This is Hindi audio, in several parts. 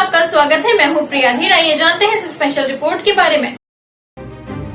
आपका स्वागत है। मैं हूँ प्रिया धीर। आइए जानते हैं इस स्पेशल रिपोर्ट के बारे में।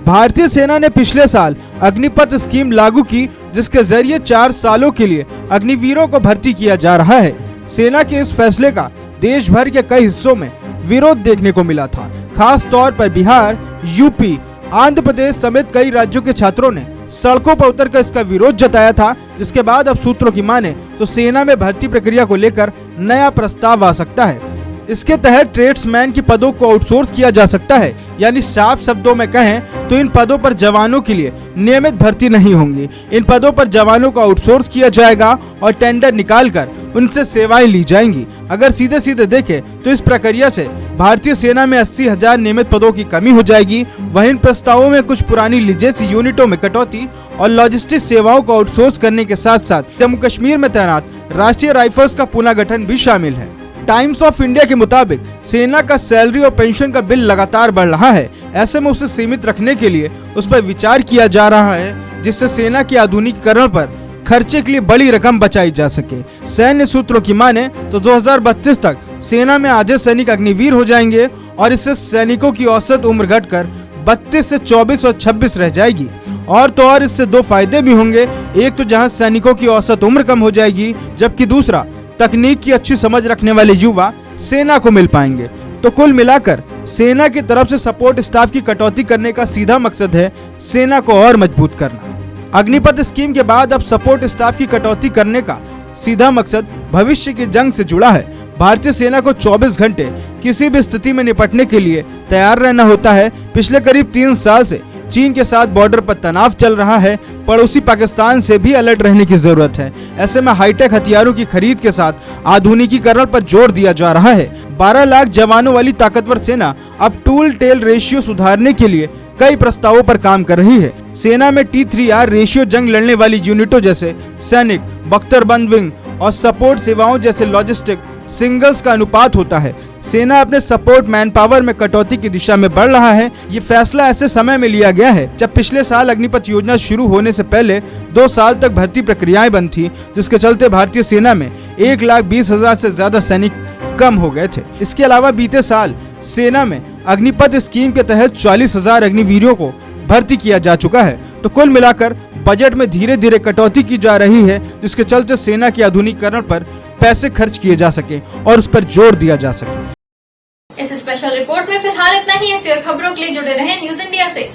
भारतीय सेना ने पिछले साल अग्निपथ स्कीम लागू की, जिसके जरिए 4 सालों के लिए अग्निवीरों को भर्ती किया जा रहा है। सेना के इस फैसले का देश भर के कई हिस्सों में विरोध देखने को मिला था। खास तौर पर बिहार, यूपी, आंध्र प्रदेश समेत कई राज्यों के छात्रों ने सड़कों पर उतरकर इसका विरोध जताया था। जिसके बाद अब सूत्रों की माने तो सेना में भर्ती प्रक्रिया को लेकर नया प्रस्ताव आ सकता है। इसके तहत ट्रेड्समैन के पदों को आउटसोर्स किया जा सकता है, यानी साफ शब्दों में कहें तो इन पदों पर जवानों के लिए नियमित भर्ती नहीं होंगी। इन पदों पर जवानों को आउटसोर्स किया जाएगा और टेंडर निकालकर उनसे सेवाएं ली जाएंगी। अगर सीधे सीधे देखें तो इस प्रक्रिया से भारतीय सेना में 80,000 नियमित पदों की कमी हो जाएगी। वहीं इन प्रस्तावों में कुछ पुरानी लीजेसी यूनिटों में कटौती और लॉजिस्टिक सेवाओं को आउटसोर्स करने के साथ साथ जम्मू कश्मीर में तैनात राष्ट्रीय राइफल्स का पुनर्गठन भी शामिल है। टाइम्स ऑफ इंडिया के मुताबिक सेना का सैलरी और पेंशन का बिल लगातार बढ़ रहा है। ऐसे में उसे सीमित रखने के लिए उस पर विचार किया जा रहा है, जिससे सेना के आधुनिकीकरण पर खर्चे के लिए बड़ी रकम बचाई जा सके। सैन्य सूत्रों की माने तो 2032 तक सेना में आधे सैनिक अग्निवीर हो जाएंगे और इससे सैनिकों की औसत उम्र घटकर 32 से 24 और 26 रह जाएगी। और तो और इससे 2 फायदे भी होंगे। एक तो जहां सैनिकों की औसत उम्र कम हो जाएगी, जबकि दूसरा तकनीक की अच्छी समझ रखने वाले युवा सेना को मिल पाएंगे। तो कुल मिलाकर सेना की तरफ से सपोर्ट स्टाफ की कटौती करने का सीधा मकसद है सेना को और मजबूत करना। अग्निपथ स्कीम के बाद अब सपोर्ट स्टाफ की कटौती करने का सीधा मकसद भविष्य की जंग से जुड़ा है। भारतीय सेना को 24 घंटे किसी भी स्थिति में निपटने के लिए तैयार रहना होता है। पिछले करीब 3 साल से चीन के साथ बॉर्डर पर तनाव चल रहा है। पड़ोसी पाकिस्तान से भी अलर्ट रहने की जरूरत है। ऐसे में हाईटेक हथियारों की खरीद के साथ आधुनिकीकरण पर जोर दिया जा रहा है। 12 लाख जवानों वाली ताकतवर सेना अब टूल टेल रेशियो सुधारने के लिए कई प्रस्तावों पर काम कर रही है। सेना में T3R रेशियो जंग लड़ने वाली यूनिटों जैसे सैनिक, बख्तरबंद विंग और सपोर्ट सेवाओं जैसे लॉजिस्टिक सिंगल्स का अनुपात होता है। सेना अपने सपोर्ट मैन पावर में कटौती की दिशा में बढ़ रहा है। ये फैसला ऐसे समय में लिया गया है जब पिछले साल अग्निपथ योजना शुरू होने से पहले 2 साल तक भर्ती प्रक्रियाएं बंद थी, जिसके चलते भारतीय सेना में 1,20,000 से ज्यादा सैनिक कम हो गए थे। इसके अलावा बीते साल सेना में अग्निपथ स्कीम के तहत 40,000 अग्निवीरों को भर्ती किया जा चुका है। तो कुल मिलाकर बजट में धीरे धीरे कटौती की जा रही है, जिसके चलते सेना के आधुनिकीकरण पर पैसे खर्च किए जा सके और उस पर जोर दिया जा सके। इस स्पेशल रिपोर्ट में फिलहाल इतना ही। ऐसी और खबरों के लिए जुड़े रहें न्यूज इंडिया से।